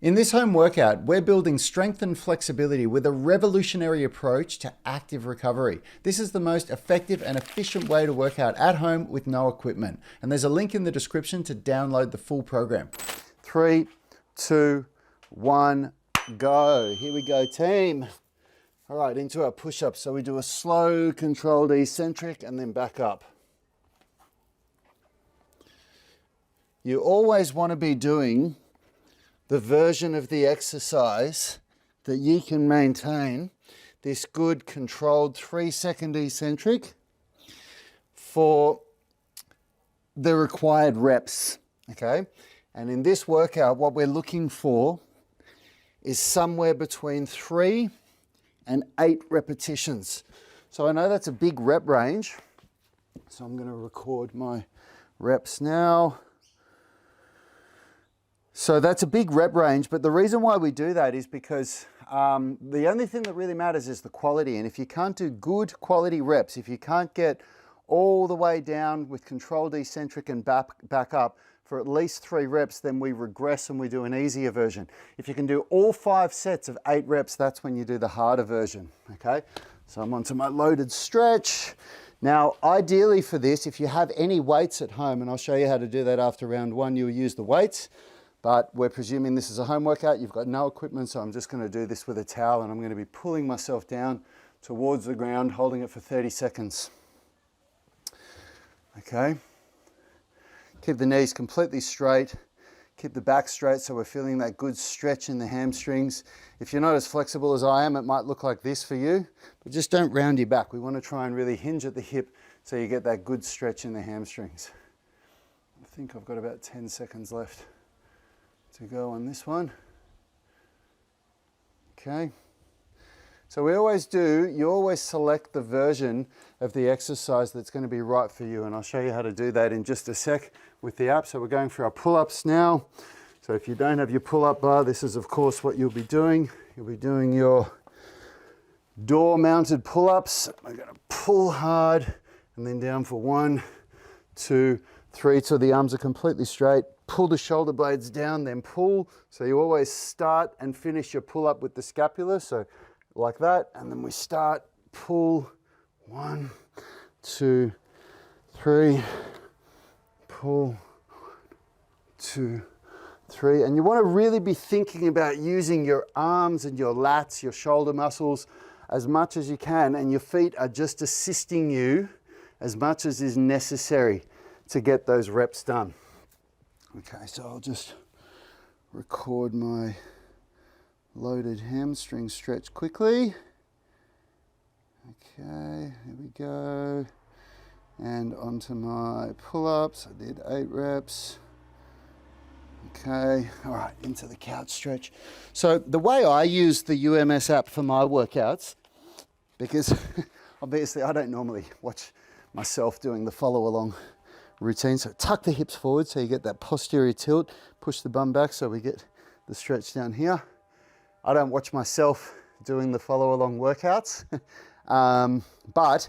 In this home workout, we're building strength and flexibility with a revolutionary approach to active recovery. This is the most effective and efficient way to work out at home with no equipment. And there's a link in the description to download the full program. 3, 2, 1, go. Here we go, team. All right, into our push-ups. So we do a slow, controlled eccentric and then back up. You always want to be doing the version of the exercise that you can maintain this good controlled 3-second eccentric for the required reps, okay? And in this workout, what we're looking for is somewhere between 3 and 8 repetitions. So I know that's a big rep range, so I'm going to record my reps now. So that's a big rep range, but the reason why we do that is because the only thing that really matters is the quality. And if you can't do good quality reps, if you can't get all the way down with controlled eccentric and back up for at least 3 reps, then we regress and we do an easier version. If you can do all 5 sets of 8 reps, that's when you do the harder version, okay? So I'm onto my loaded stretch. Now, ideally for this, if you have any weights at home, and I'll show you how to do that after round 1, you'll use the weights. But we're presuming this is a home workout, you've got no equipment, so I'm just going to do this with a towel and I'm going to be pulling myself down towards the ground, holding it for 30 seconds. Okay. Keep the knees completely straight, keep the back straight so we're feeling that good stretch in the hamstrings. If you're not as flexible as I am, it might look like this for you, but just don't round your back. We want to try and really hinge at the hip so you get that good stretch in the hamstrings. I think I've got about 10 seconds left to go on this one. Okay. So you always select the version of the exercise that's going to be right for you, and I'll show you how to do that in just a sec with the app. So we're going for our pull-ups now. So if you don't have your pull-up bar, this is of course what you'll be doing. You'll be doing your door-mounted pull-ups. I'm going to pull hard and then down for 1, 2, 3 till the arms are completely straight. Pull the shoulder blades down, then pull. So you always start and finish your pull-up with the scapula. So like that, and then we start, pull, 1, 2, 3, pull, 2, 3. And you want to really be thinking about using your arms and your lats, your shoulder muscles as much as you can, and your feet are just assisting you as much as is necessary to get those reps done. Okay, so I'll just record my loaded hamstring stretch quickly. Okay, here we go. And onto my pull-ups. I did 8 reps. Okay, all right, into the couch stretch. So the way I use the UMS app for my workouts, because obviously I don't normally watch myself doing the follow along routine. So tuck the hips forward so you get that posterior tilt, push the bum back so we get the stretch down here. I don't watch myself doing the follow along workouts, but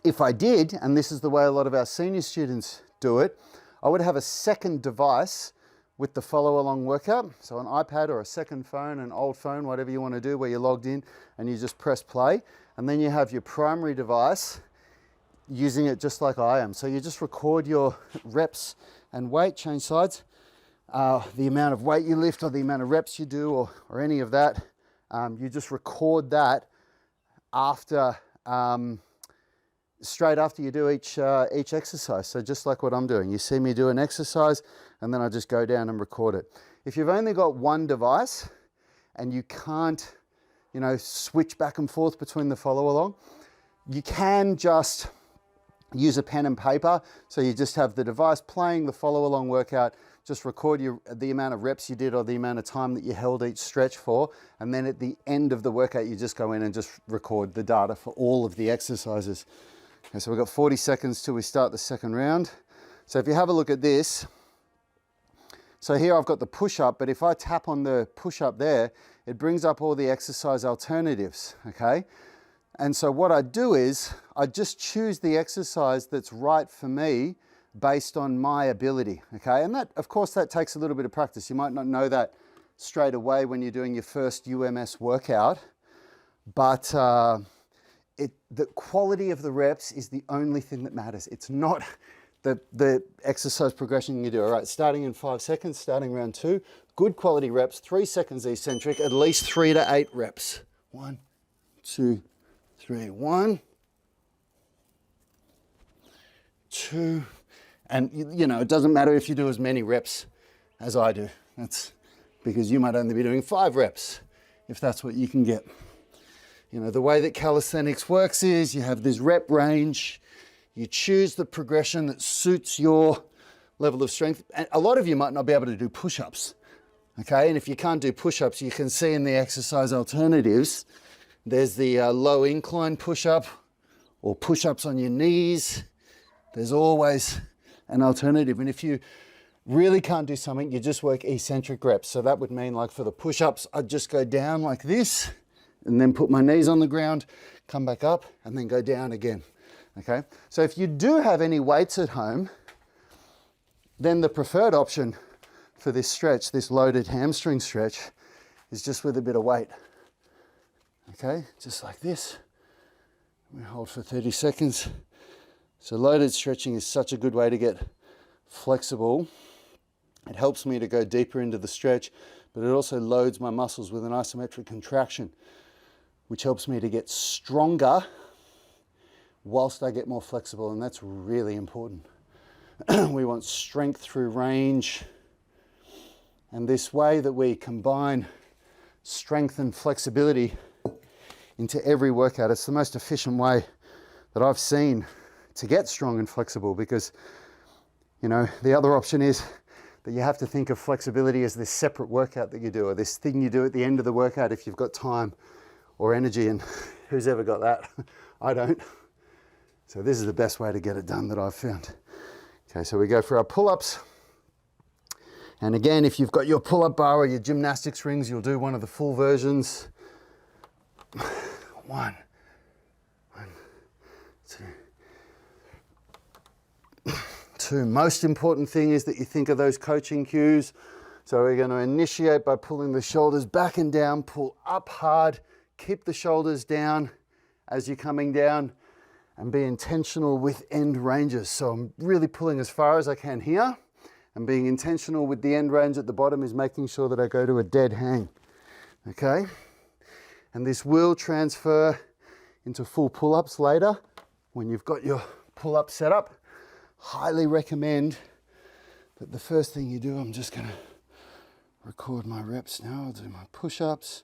if I did, and this is the way a lot of our senior students do it, I would have a second device with the follow along workout. So an iPad or a second phone, an old phone, whatever you want to do, where you're logged in and you just press play. And then you have your primary device using it just like I am. So you just record your reps and weight, change sides, the amount of weight you lift or the amount of reps you do or any of that. You just record that after, straight after you do each exercise. So just like what I'm doing, you see me do an exercise and then I just go down and record it. If you've only got one device and you can't, switch back and forth between the follow along, you can just use a pen and paper. So you just have the device playing the follow along workout, just record the amount of reps you did or the amount of time that you held each stretch for. And then at the end of the workout, you just go in and just record the data for all of the exercises. Okay, so we've got 40 seconds till we start the second round. So if you have a look at this, so here I've got the push-up, but if I tap on the push-up there, it brings up all the exercise alternatives, okay? And so what I do is I just choose the exercise that's right for me based on my ability, okay? And that, of course, that takes a little bit of practice. You might not know that straight away when you're doing your first UMS workout, but the quality of the reps is the only thing that matters. It's not the exercise progression you do. All right, starting in 5 seconds, starting round 2, good quality reps, 3 seconds eccentric, at least 3 to 8 reps. 1, 2, 3, 1, 2, and you know, it doesn't matter if you do as many reps as I do. That's because you might only be doing 5 reps if that's what you can get. You know, the way that calisthenics works is you have this rep range, you choose the progression that suits your level of strength. And a lot of you might not be able to do push-ups, okay? And if you can't do push-ups, you can see in the exercise alternatives, there's the low incline push-up or push-ups on your knees. There's always an alternative. And if you really can't do something, you just work eccentric reps. So that would mean, like for the push-ups, I'd just go down like this and then put my knees on the ground, come back up and then go down again, okay? So if you do have any weights at home, then the preferred option for this stretch, this loaded hamstring stretch, is just with a bit of weight, okay? Just like this. We hold for 30 seconds. So loaded stretching is such a good way to get flexible. It helps me to go deeper into the stretch, but it also loads my muscles with an isometric contraction, which helps me to get stronger whilst I get more flexible, and that's really important. We want strength through range, and this way that we combine strength and flexibility into every workout, it's the most efficient way that I've seen to get strong and flexible, because, you know, the other option is that you have to think of flexibility as this separate workout that you do, or this thing you do at the end of the workout if you've got time or energy, and who's ever got that? I don't. So this is the best way to get it done that I've found. Okay, so we go for our pull-ups. And again, if you've got your pull-up bar or your gymnastics rings, you'll do one of the full versions. 1, 2. 2. Most important thing is that you think of those coaching cues. So we're going to initiate by pulling the shoulders back and down, pull up hard, keep the shoulders down as you're coming down, and be intentional with end ranges. So I'm really pulling as far as I can here, and being intentional with the end range at the bottom is making sure that I go to a dead hang, okay? And this will transfer into full pull-ups later when you've got your pull-up set up. Highly recommend that the first thing you do, I'm just gonna record my reps now. I'll do my push-ups,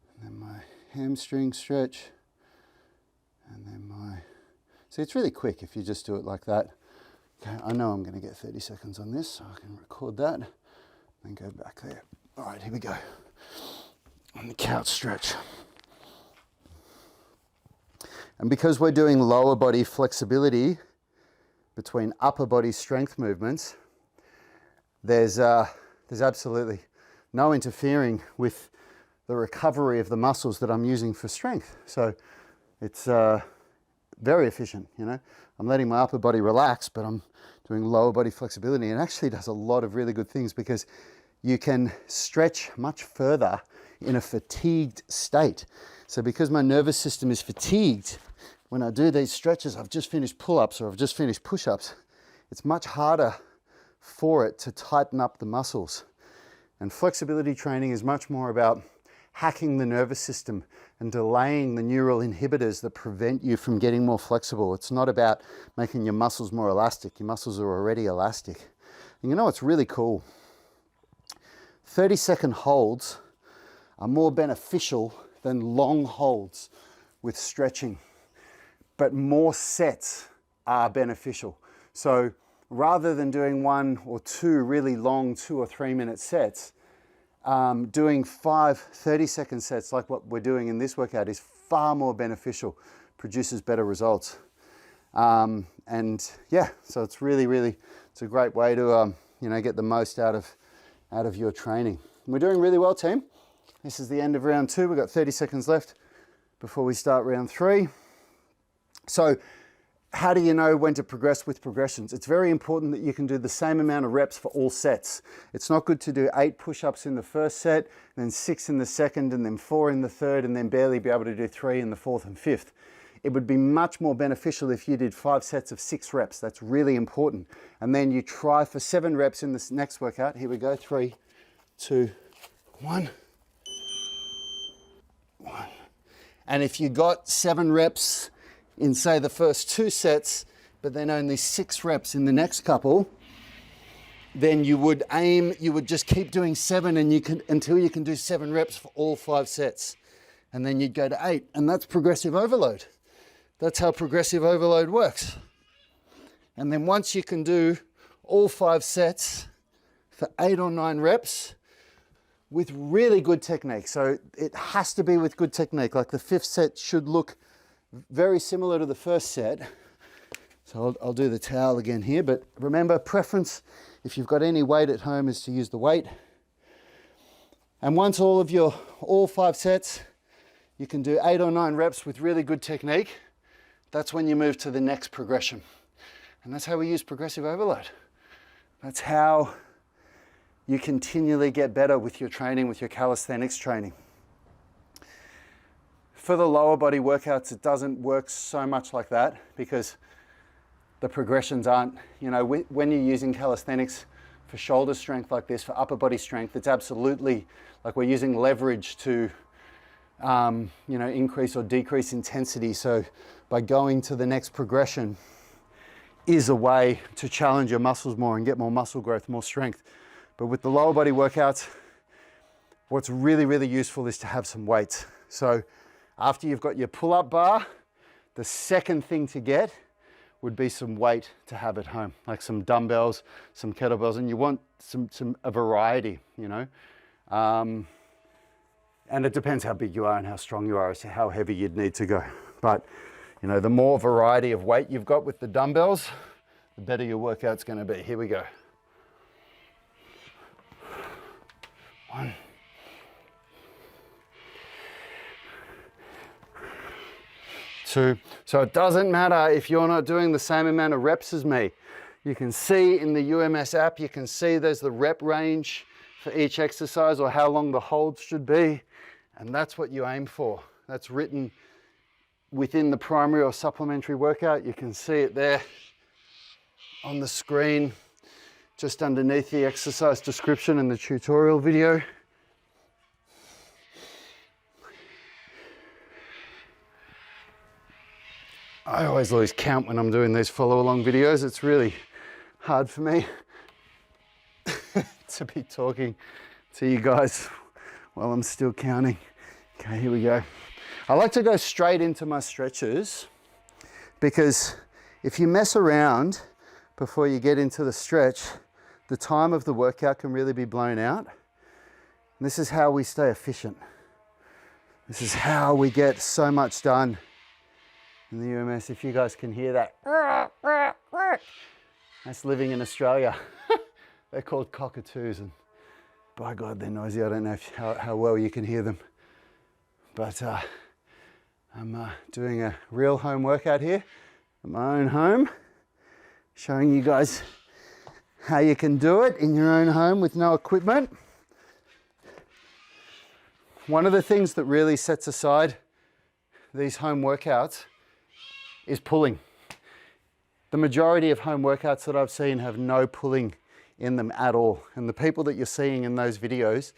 and then my hamstring stretch, and then my, see, it's really quick if you just do it like that. Okay, I know I'm gonna get 30 seconds on this, so I can record that, and go back there. All right, here we go. On the couch stretch. And because we're doing lower body flexibility between upper body strength movements, there's absolutely no interfering with the recovery of the muscles that I'm using for strength. So it's very efficient, you know. I'm letting my upper body relax, but I'm doing lower body flexibility, and it actually does a lot of really good things because you can stretch much further in a fatigued state. So because my nervous system is fatigued, when I do these stretches, I've just finished pull-ups or I've just finished push-ups, it's much harder for it to tighten up the muscles. And flexibility training is much more about hacking the nervous system and delaying the neural inhibitors that prevent you from getting more flexible. It's not about making your muscles more elastic. Your muscles are already elastic. And you know what's really cool? 30-second holds are more beneficial than long holds with stretching, but more sets are beneficial. So rather than doing 1 or 2 really long 2 or 3 minute sets, doing 5 30-second sets like what we're doing in this workout is far more beneficial, produces better results. And yeah, so it's really, it's a great way to you know, get the most out of your training. We're doing really well, team. This is the end of round 2. We've got 30 seconds left before we start round 3. So how do you know when to progress with progressions? It's very important that you can do the same amount of reps for all sets. It's not good to do 8 push-ups in the first set, then 6 in the second, and then 4 in the third, and then barely be able to do 3 in the fourth and fifth. It would be much more beneficial if you did 5 sets of 6 reps. That's really important. And then you try for 7 reps in this next workout. Here we go, 3, 2, 1. And if you got 7 reps in, say, the first 2 sets, but then only 6 reps in the next couple, then you would just keep doing 7 until you can do 7 reps for all 5 sets. And then you'd go to 8, and that's progressive overload. That's how progressive overload works. And then once you can do all 5 sets for 8 or 9 reps with really good technique. So it has to be with good technique. Like the 5th set should look very similar to the first set. So I'll do the towel again here, but remember, preference, if you've got any weight at home, is to use the weight. And once all 5 sets, you can do 8 or 9 reps with really good technique. That's when you move to the next progression. And that's how we use progressive overload. That's how you continually get better with your training, with your calisthenics training. For the lower body workouts, it doesn't work so much like that because the progressions aren't, when you're using calisthenics for shoulder strength like this, for upper body strength, it's absolutely like we're using leverage to, increase or decrease intensity. So by going to the next progression is a way to challenge your muscles more and get more muscle growth, more strength. But with the lower body workouts, what's really, really useful is to have some weights. So after you've got your pull-up bar, the second thing to get would be some weight to have at home, like some dumbbells, some kettlebells, and you want a variety, and it depends how big you are and how strong you are as to how heavy you'd need to go. But, the more variety of weight you've got with the dumbbells, the better your workout's gonna be. Here we go. 1. 2. So it doesn't matter if you're not doing the same amount of reps as me. You can see in the UMS app, you can see there's the rep range for each exercise or how long the holds should be. And that's what you aim for. That's written within the primary or supplementary workout. You can see it there on the screen, just underneath the exercise description and the tutorial video. I always lose count when I'm doing these follow along videos. It's really hard for me to be talking to you guys while I'm still counting. Okay, here we go. I like to go straight into my stretches because if you mess around before you get into the stretch, the time of the workout can really be blown out. And this is how we stay efficient. This is how we get so much done in the UMS. If you guys can hear that, that's living in Australia. They're called cockatoos, and by God, they're noisy. I don't know how well you can hear them. But I'm doing a real home workout here at my own home, showing you guys how you can do it in your own home with no equipment. One of the things that really sets aside these home workouts is pulling. The majority of home workouts that I've seen have no pulling in them at all. And the people that you're seeing in those videos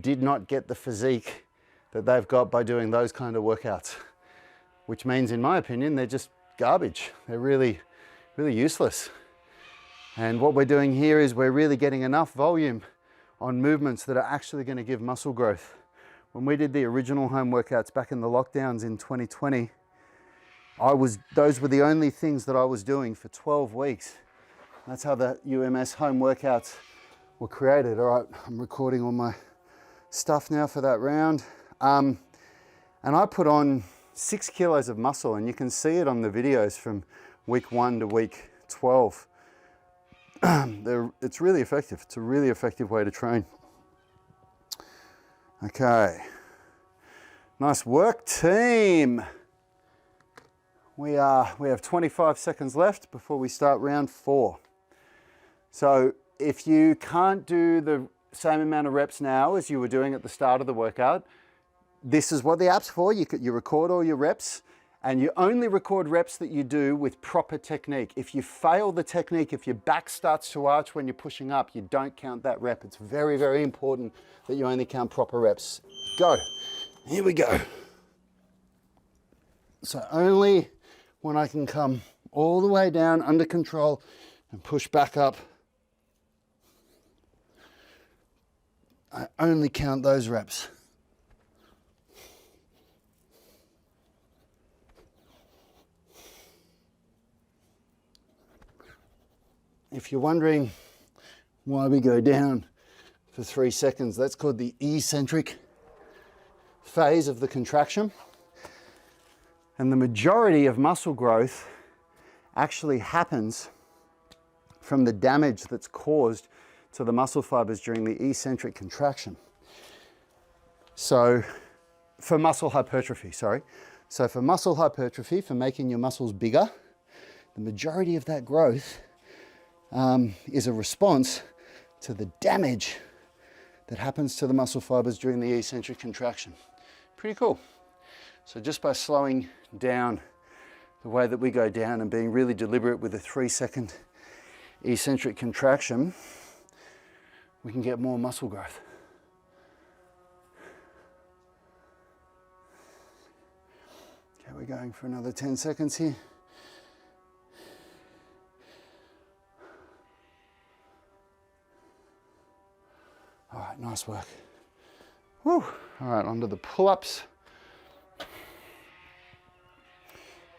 did not get the physique that they've got by doing those kind of workouts, which means, in my opinion, they're just garbage. They're really, really useless. And what we're doing here is we're really getting enough volume on movements that are actually going to give muscle growth. When we did the original home workouts back in the lockdowns in 2020, those were the only things that I was doing for 12 weeks. That's how the UMS home workouts were created. All right, I'm recording all my stuff now for that round. And I put on 6 kilos of muscle, and you can see it on the videos from week 1 to week 12. It's really effective. It's a really effective way to train. Okay. Nice work, team. we have 25 seconds left before we start round 4. So if you can't do the same amount of reps now as you were doing at the start of the workout, this is what the app's for. You record all your reps, and you only record reps that you do with proper technique. If you fail the technique, if your back starts to arch when you're pushing up, you don't count that rep. It's very, very important that you only count proper reps. Go. Here we go. So only when I can come all the way down under control and push back up, I only count those reps. If you're wondering why we go down for 3 seconds, that's called the eccentric phase of the contraction. And the majority of muscle growth actually happens from the damage that's caused to the muscle fibers during the eccentric contraction. So for muscle hypertrophy, sorry. So for muscle hypertrophy, for making your muscles bigger, the majority of that growth is a response to the damage that happens to the muscle fibers during the eccentric contraction. Pretty cool. So just by slowing down the way that we go down and being really deliberate with a 3-second eccentric contraction, we can get more muscle growth. Okay, we're going for another 10 seconds here. All right, nice work. Woo. All right, onto the pull-ups.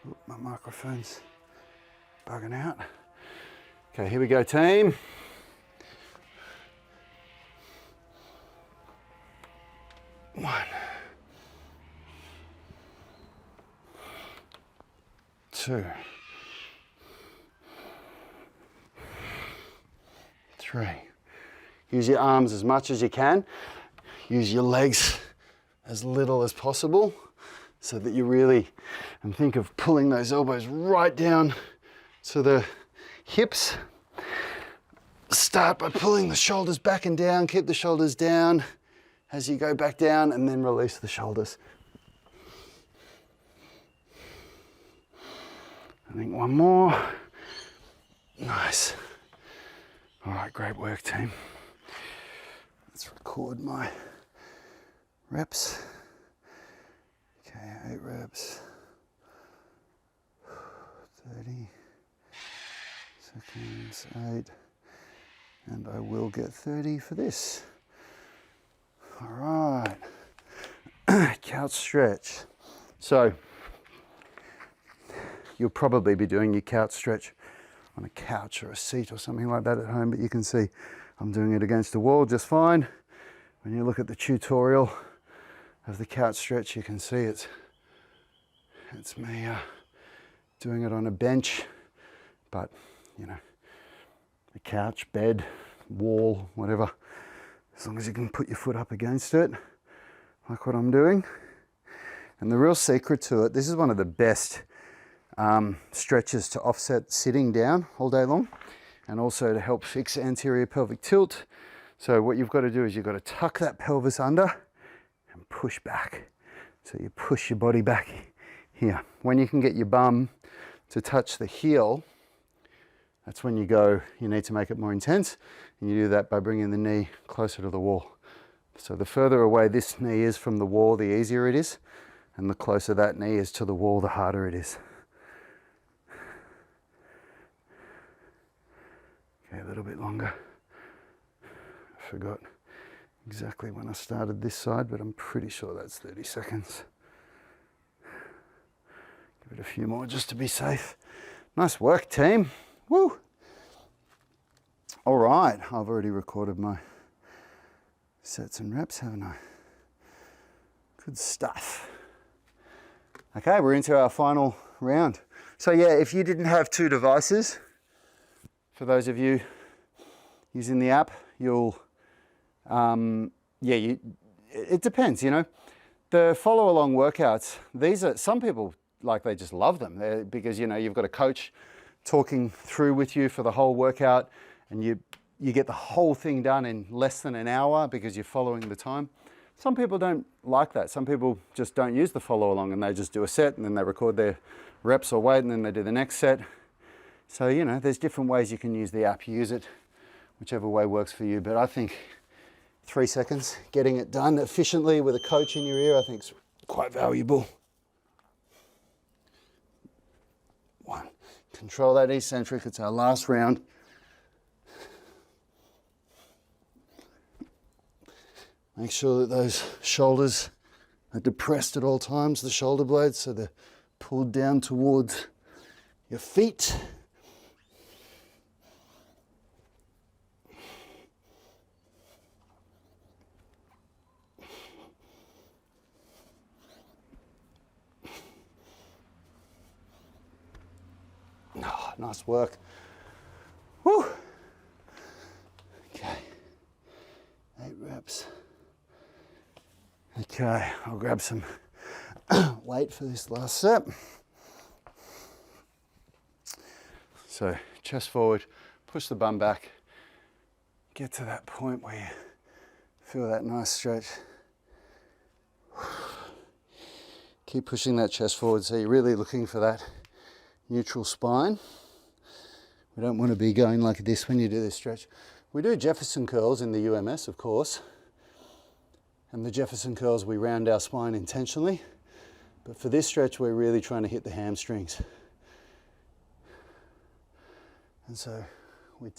Ooh, my microphone's bugging out. Okay, here we go, team. One, 2, 3. Use your arms as much as you can. Use your legs as little as possible so that you really, and think of pulling those elbows right down to the hips. Start by pulling the shoulders back and down, keep the shoulders down as you go back down, and then release the shoulders. I think one more. Nice. All right, great work, team. Let's record my reps. Okay, 8 reps. 30 seconds, 8. And I will get 30 for this. All right. Couch stretch. So you'll probably be doing your couch stretch on a couch or a seat or something like that at home, but you can see I'm doing it against the wall just fine. When you look at the tutorial of the couch stretch, you can see it's me doing it on a bench, but you know, a couch, bed, wall, whatever, as long as you can put your foot up against it, like what I'm doing. And the real secret to it, this is one of the best stretches to offset sitting down all day long, and also to help fix anterior pelvic tilt. So what you've got to do is you've got to tuck that pelvis under and push back. So you push your body back here. When you can get your bum to touch the heel, that's when you need to make it more intense, and you do that by bringing the knee closer to the wall. So the further away this knee is from the wall, the easier it is, and the closer that knee is to the wall, the harder it is. Okay, a little bit longer. I forgot exactly when I started this side, but I'm pretty sure that's 30 seconds. Give it a few more just to be safe. Nice work, team. Woo! All right, I've already recorded my sets and reps, haven't I? Good stuff. Okay, we're into our final round. So yeah, if you didn't have 2 devices, for those of you using the app, you'll, it depends, you know. The follow along workouts, these are, some people like they just love them because, you know, you've got a coach talking through with you for the whole workout, and you get the whole thing done in less than an hour because you're following the time. Some people don't like that. Some people just don't use the follow along, and they just do a set and then they record their reps or weight and then they do the next set. So, you know, there's different ways you can use the app. Use it whichever way works for you. But I think 3 seconds, getting it done efficiently with a coach in your ear, I think is quite valuable. 1. Control that eccentric. It's our last round. Make sure that those shoulders are depressed at all times, the shoulder blades, so they're pulled down towards your feet. Oh, nice work. Woo. Okay, 8 reps. Okay, I'll grab some weight for this last set. So chest forward, push the bum back, get to that point where you feel that nice stretch. Keep pushing that chest forward, so you're really looking for that neutral spine. We don't want to be going like this when you do this stretch. We do Jefferson curls in the UMS, of course. And the Jefferson curls, we round our spine intentionally. But for this stretch, we're really trying to hit the hamstrings. And so we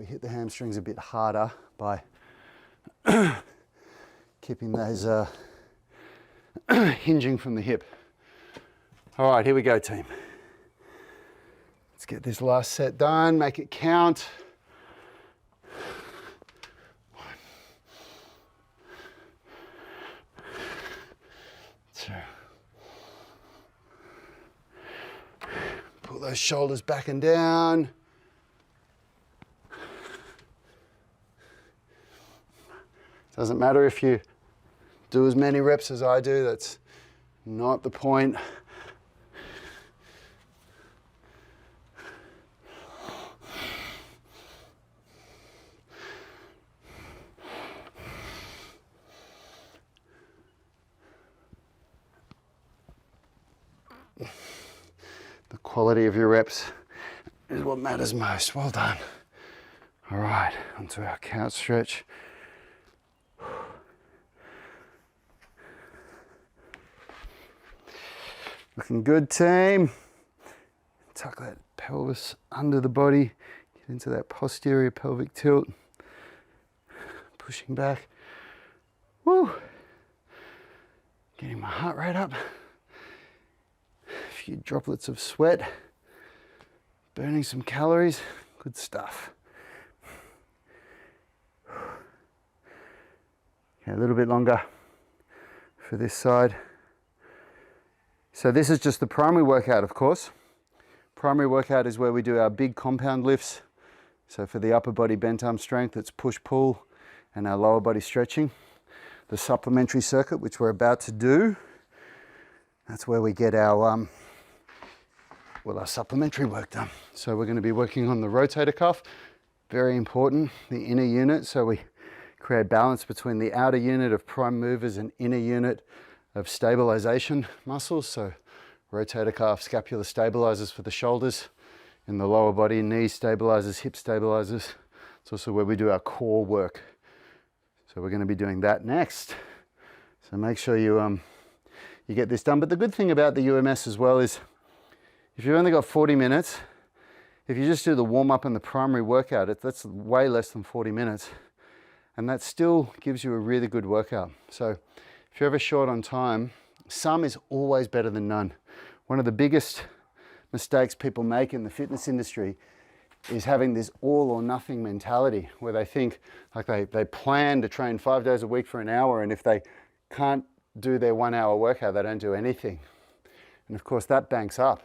hit the hamstrings a bit harder by keeping those hinging from the hip. All right, here we go, team. Let's get this last set done, make it count. 1, 2. Pull those shoulders back and down. Doesn't matter if you do as many reps as I do, that's not the point. The quality of your reps is what matters most. Well done. All right, onto our couch stretch. Looking good, team. Tuck that pelvis under the body. Get into that posterior pelvic tilt. Pushing back. Woo. Getting my heart rate up. A few droplets of sweat. Burning some calories. Good stuff. Okay, a little bit longer for this side. So this is just the primary workout, of course. Primary workout is where we do our big compound lifts. So for the upper body bent arm strength, it's push-pull and our lower body stretching. The supplementary circuit, which we're about to do, that's where we get our supplementary work done. So we're going to be working on the rotator cuff, very important, the inner unit. So we create balance between the outer unit of prime movers and inner unit of stabilization muscles. So rotator cuff, scapular stabilizers for the shoulders, in the lower body, knee stabilizers, hip stabilizers. It's also where we do our core work. So we're going to be doing that next. So make sure you get this done. But the good thing about the UMS as well is if you've only got 40 minutes, if you just do the warm up and the primary workout, that's way less than 40 minutes. And that still gives you a really good workout. So if you're ever short on time, some is always better than none. One of the biggest mistakes people make in the fitness industry is having this all or nothing mentality where they think like they plan to train 5 days a week for an hour, and if they can't do their 1 hour workout, they don't do anything. And of course that banks up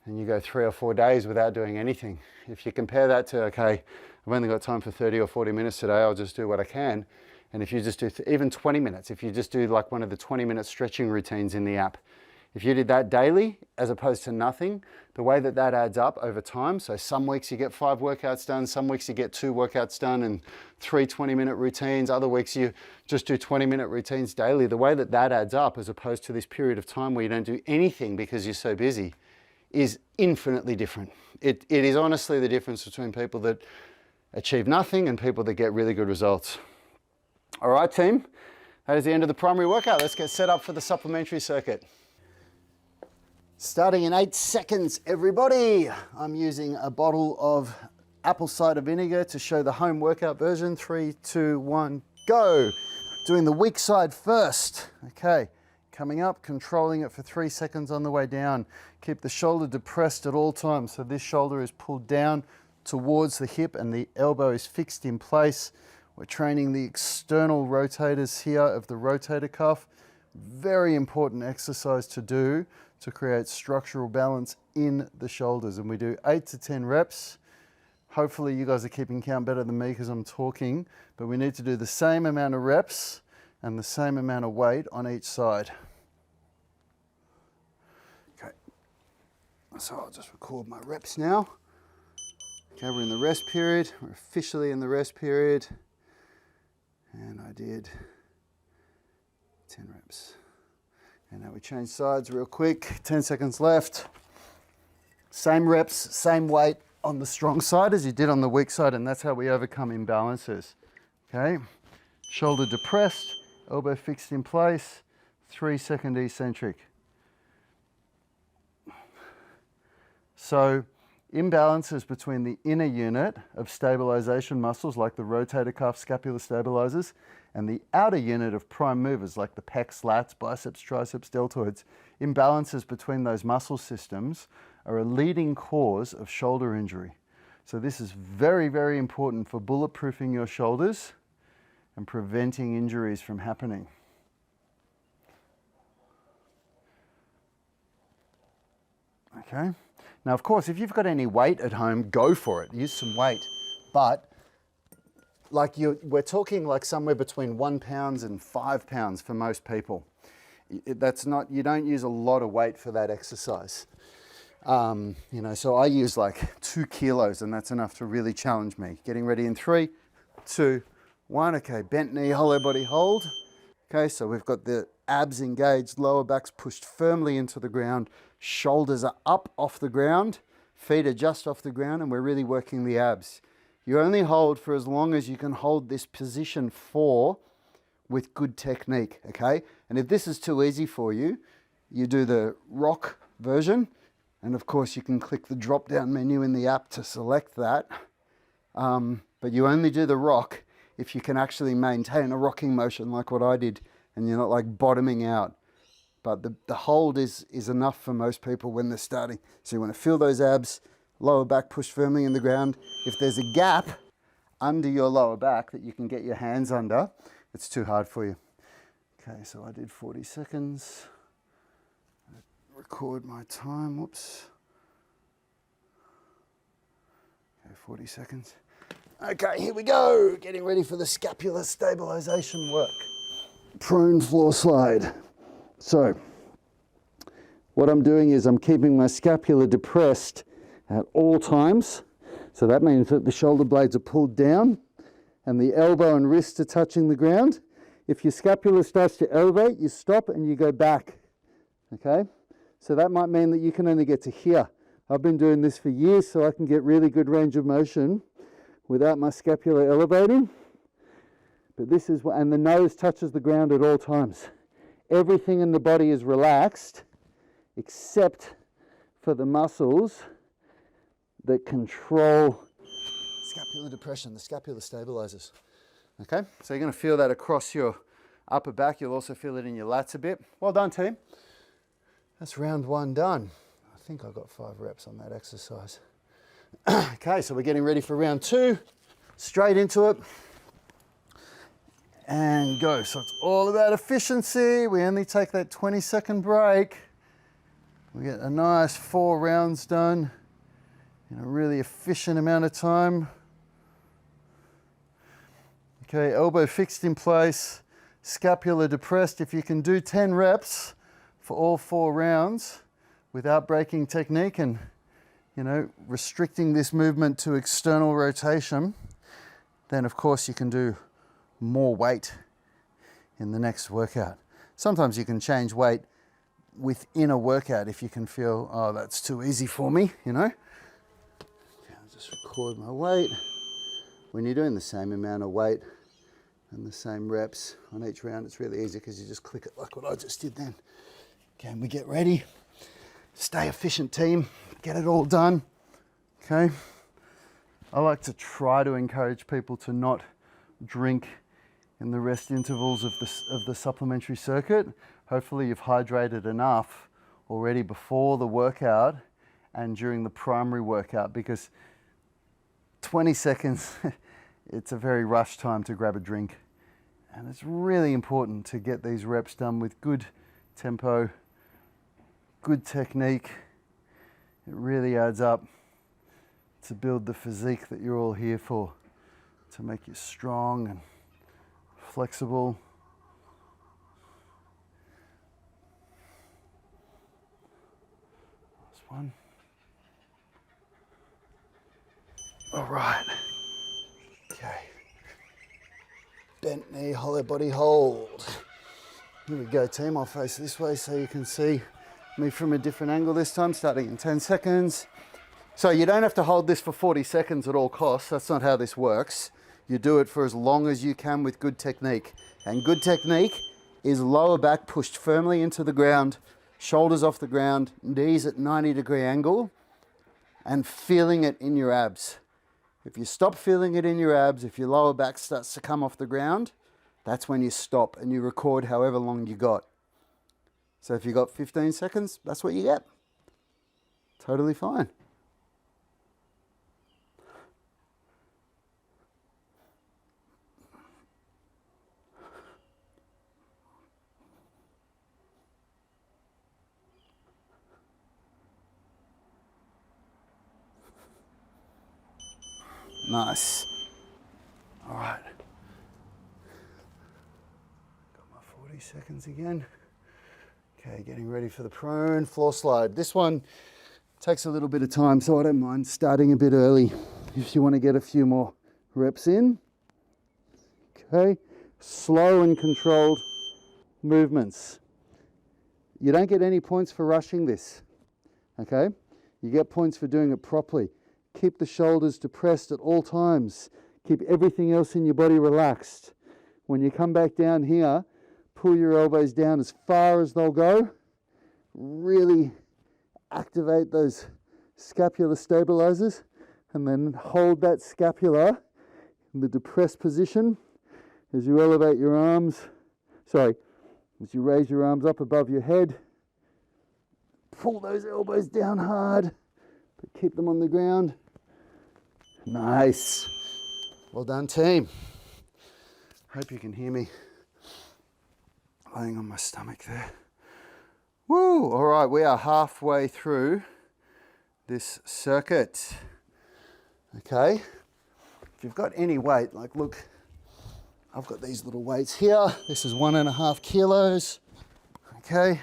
and you go 3 or 4 days without doing anything. If you compare that to, okay, I've only got time for 30 or 40 minutes today, I'll just do what I can. And if you just do even 20 minutes, if you just do like one of the 20-minute stretching routines in the app, If you did that daily as opposed to nothing, the way that that adds up over time, so some weeks you get 5 workouts done, some weeks you get 2 workouts done and 3 20-minute routines, other weeks you just do 20-minute routines daily. The way that that adds up as opposed to this period of time where you don't do anything because you're so busy is infinitely different. It is honestly the difference between people that achieve nothing and people that get really good results. All right, team, that is the end of the primary workout. Let's get set up for the supplementary circuit. Starting in 8 seconds, everybody. I'm using a bottle of apple cider vinegar to show the home workout version. 3, 2, 1, go. Doing the weak side first. Okay, coming up, controlling it for 3 seconds on the way down. Keep the shoulder depressed at all times. So this shoulder is pulled down towards the hip and the elbow is fixed in place. We're training the external rotators here of the rotator cuff. Very important exercise to do to create structural balance in the shoulders. And we do 8 to 10 reps. Hopefully you guys are keeping count better than me because I'm talking, but we need to do the same amount of reps and the same amount of weight on each side. Okay, so I'll just record my reps now. Okay, we're in the rest period. We're officially in the rest period. And I did 10 reps. And now we change sides real quick. 10 seconds left. Same reps, same weight on the strong side as you did on the weak side, and that's how we overcome imbalances. Okay, shoulder depressed, elbow fixed in place, 3-second eccentric. So imbalances between the inner unit of stabilization muscles like the rotator cuff, scapular stabilizers, and the outer unit of prime movers like the pecs, lats, biceps, triceps, deltoids, imbalances between those muscle systems are a leading cause of shoulder injury. So this is very, very important for bulletproofing your shoulders and preventing injuries from happening. Okay. Now, of course, if you've got any weight at home, go for it. Use some weight. But like we're talking like somewhere between 1 pound and 5 pounds for most people. That's not, you don't use a lot of weight for that exercise. You know, so I use like 2 kilos and that's enough to really challenge me. Getting ready in 3, 2, 1. Okay, bent knee, hollow body hold. Okay, so we've got the abs engaged, lower back's pushed firmly into the ground, shoulders are up off the ground, feet are just off the ground, and we're really working the abs. You only hold for as long as you can hold this position for with good technique, okay? And if this is too easy for you, you do the rock version, and of course you can click the drop-down menu in the app to select that, but you only do the rock if you can actually maintain a rocking motion like what I did, and you're not like bottoming out. But the hold is enough for most people when they're starting. So you want to feel those abs, lower back pushed firmly in the ground. If there's a gap under your lower back that you can get your hands under, it's too hard for you. Okay, so I did 40 seconds. Record my time, whoops. Okay, 40 seconds. Okay, here we go. Getting ready for the scapular stabilization work. Prone floor slide. So what I'm doing is I'm keeping my scapula depressed at all times. So that means that the shoulder blades are pulled down and the elbow and wrist are touching the ground. If your scapula starts to elevate, you stop and you go back. Okay? So that might mean that you can only get to here. I've been doing this for years so I can get really good range of motion without my scapula elevating. But this is what, and the nose touches the ground at all times. Everything in the body is relaxed except for the muscles that control scapular depression, the scapular stabilizers. Okay, so you're going to feel that across your upper back. You'll also feel it in your lats a bit. Well done, team. That's round 1 done. I think I got 5 reps on that exercise. Okay, so we're getting ready for round 2. Straight into it. And go. So it's all about efficiency. We only take that 20-second break. We get a nice 4 rounds done in a really efficient amount of time. Okay, elbow fixed in place, scapula depressed. If you can do 10 reps for all 4 rounds without breaking technique and, you know, restricting this movement to external rotation, then of course you can do more weight in the next workout. Sometimes you can change weight within a workout if you can feel, oh, that's too easy for me, you know. Okay, I'll just record my weight. When you're doing the same amount of weight and the same reps on each round, it's really easy because you just click it like what I just did then. Okay, and we get ready. Stay efficient, team. Get it all done. Okay. I like to try to encourage people to not drink in the rest intervals of the supplementary circuit. Hopefully you've hydrated enough already before the workout and during the primary workout, because 20 seconds, it's a very rushed time to grab a drink. And it's really important to get these reps done with good tempo, good technique. It really adds up to build the physique that you're all here for, to make you strong and flexible. Last one. All right. Okay. Bent knee, hollow body hold. Here we go, team. I'll face this way so you can see me from a different angle this time, starting in 10 seconds. So you don't have to hold this for 40 seconds at all costs. That's not how this works. You do it for as long as you can with good technique. And good technique is lower back pushed firmly into the ground, shoulders off the ground, knees at 90-degree angle, and feeling it in your abs. If you stop feeling it in your abs, if your lower back starts to come off the ground, that's when you stop and you record however long you got. So if you got 15 seconds, that's what you get. Totally fine. Nice. All right. Got my 40 seconds again. Okay, getting ready for the prone floor slide. This one takes a little bit of time, so I don't mind starting a bit early if you want to get a few more reps in. Okay, slow and controlled movements. You don't get any points for rushing this, okay? You get points for doing it properly. Keep the shoulders depressed at all times. Keep everything else in your body relaxed. When you come back down here, pull your elbows down as far as they'll go. Really activate those scapular stabilizers, and then hold that scapula in the depressed position as you elevate your arms. As you raise your arms up above your head. Pull those elbows down hard, but keep them on the ground. Nice. Well done, team. Hope you can hear me laying on my stomach there. Woo! All right, we are halfway through this circuit. Okay. If you've got any weight, like look, I've got these little weights here. This is 1.5 kilos. Okay.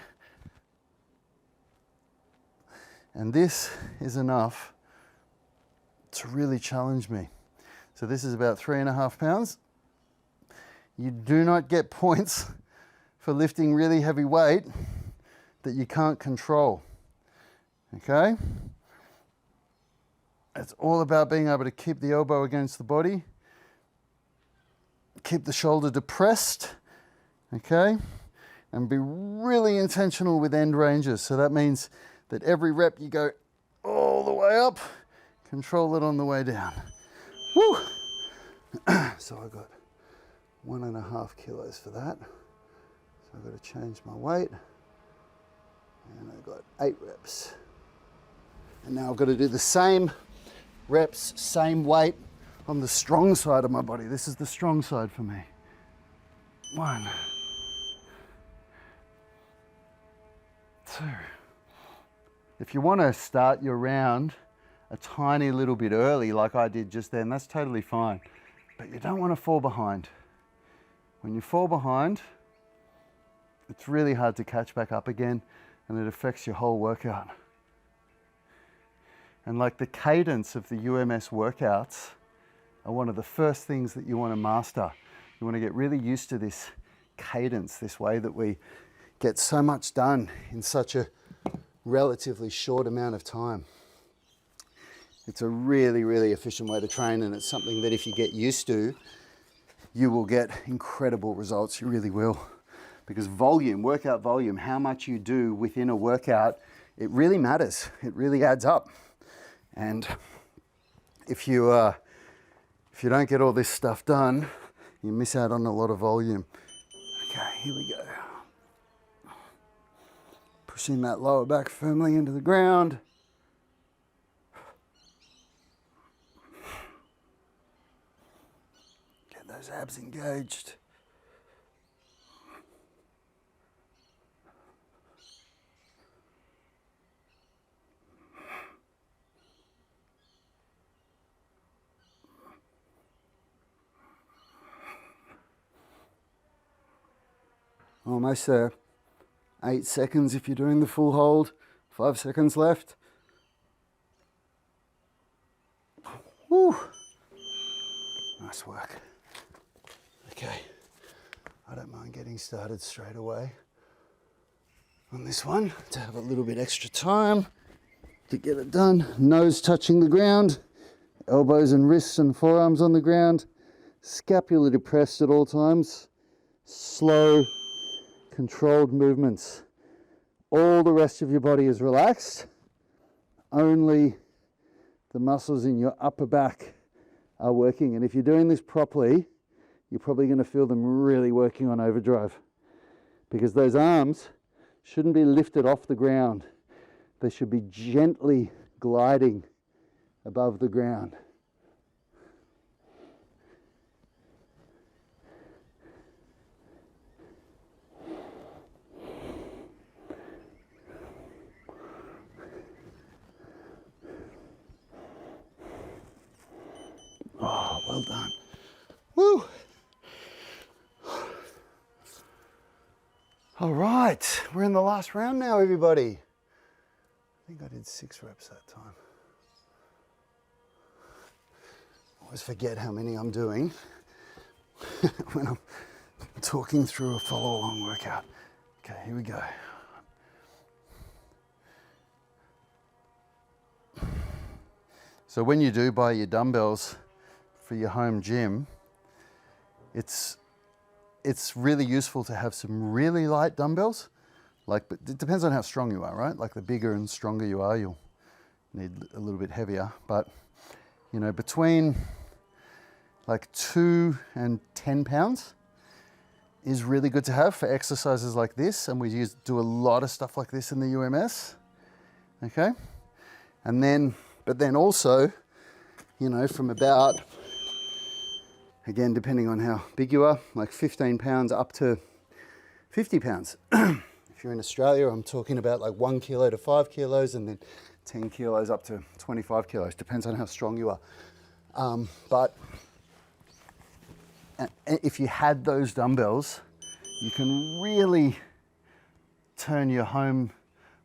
And this is enough to really challenge me. So this is about 3.5 pounds. You do not get points for lifting really heavy weight that you can't control. Okay? It's all about being able to keep the elbow against the body, keep the shoulder depressed, okay? And be really intentional with end ranges. So that means that every rep you go all the way up, control it on the way down. Woo! So I got 1.5 kilos for that. So I've got to change my weight. And I've got 8 reps. And now I've got to do the same reps, same weight on the strong side of my body. This is the strong side for me. 1, 2. If you want to start your round a tiny little bit early, like I did just then, that's totally fine. But you don't want to fall behind. When you fall behind, it's really hard to catch back up again, and it affects your whole workout. And like the cadence of the UMS workouts are one of the first things that you want to master. You want to get really used to this cadence, this way that we get so much done in such a relatively short amount of time. It's a really, really efficient way to train, and it's something that if you get used to, you will get incredible results. You really will. Because volume, workout volume, how much you do within a workout, it really matters. It really adds up. And if you don't get all this stuff done, you miss out on a lot of volume. Okay, here we go. Pushing that lower back firmly into the ground. Get those abs engaged. Almost there. 8 seconds if you're doing the full hold. 5 seconds left. Woo. Nice work. Okay. I don't mind getting started straight away on this one to have a little bit extra time to get it done. Nose touching the ground. Elbows and wrists and forearms on the ground. Scapula depressed at all times. Slow, controlled movements. All the rest of your body is relaxed. Only the muscles in your upper back are working. And if you're doing this properly, you're probably going to feel them really working on overdrive, because those arms shouldn't be lifted off the ground. They should be gently gliding above the ground. Oh, well done. Woo! All right, we're in the last round now, everybody. I think I did 6 reps that time. I always forget how many I'm doing when I'm talking through a follow-along workout. Okay, here we go. So when you do buy your dumbbells for your home gym, it's really useful to have some really light dumbbells. But it depends on how strong you are, right? Like the bigger and stronger you are, you'll need a little bit heavier. But you know, between like 2 and 10 pounds is really good to have for exercises like this. And we do a lot of stuff like this in the UMS. Okay, and then, but then also, you know, from about, again, depending on how big you are, like 15 pounds up to 50 pounds. If you're in Australia, I'm talking about like 1 kilo to 5 kilos, and then 10 kilos up to 25 kilos. Depends on how strong you are. But if you had those dumbbells, you can really turn your home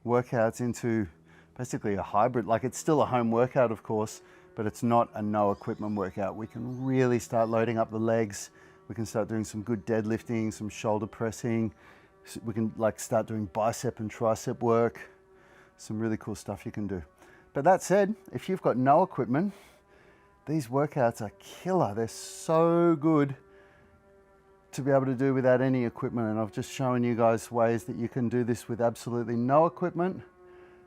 workouts into basically a hybrid. Like, it's still a home workout, of course, but it's not a no equipment workout. We can really start loading up the legs. We can start doing some good deadlifting, some shoulder pressing. We can like start doing bicep and tricep work. Some really cool stuff you can do. But that said, if you've got no equipment, these workouts are killer. They're so good to be able to do without any equipment. And I've just shown you guys ways that you can do this with absolutely no equipment.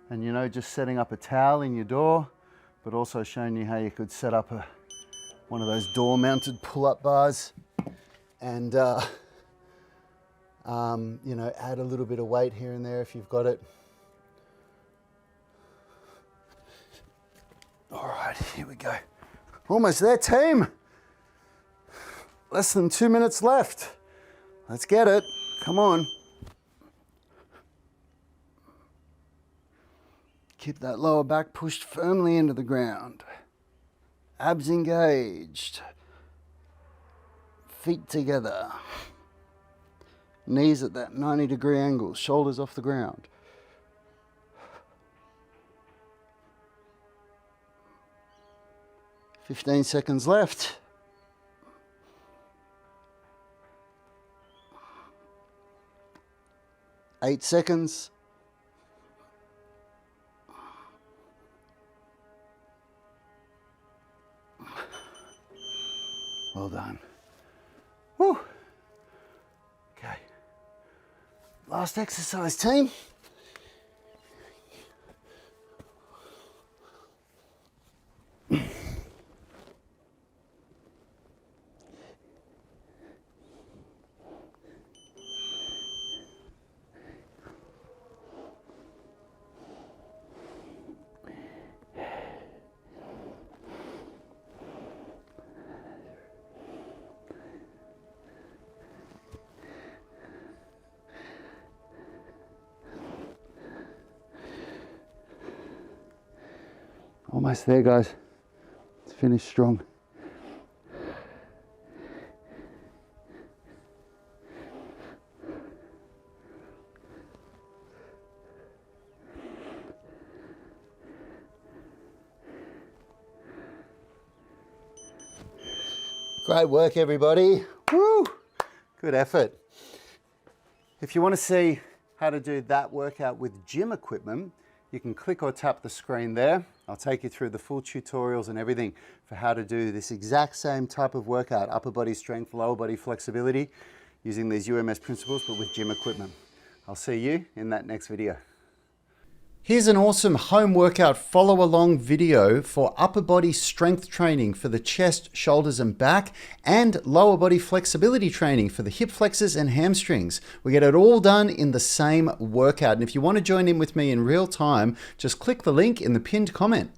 And, you know, just setting up a towel in your door, but also showing you how you could set up one of those door mounted pull-up bars and, you know, add a little bit of weight here and there if you've got it. All right, here we go. Almost there, team. Less than 2 minutes left. Let's get it. Come on. Keep that lower back pushed firmly into the ground. Abs engaged. Feet together. Knees at that 90-degree angle, shoulders off the ground. "15 seconds left. "8 seconds. Well done. Woo. Okay. Last exercise, team. Almost there, guys. Let's finish strong. Great work, everybody. Woo! Good effort. If you want to see how to do that workout with gym equipment, you can click or tap the screen there. I'll take you through the full tutorials and everything for how to do this exact same type of workout, upper body strength, lower body flexibility, using these UMS principles, but with gym equipment. I'll see you in that next video. Here's an awesome home workout follow along video for upper body strength training for the chest, shoulders and back, and lower body flexibility training for the hip flexors and hamstrings. We get it all done in the same workout. And if you want to join in with me in real time, just click the link in the pinned comment.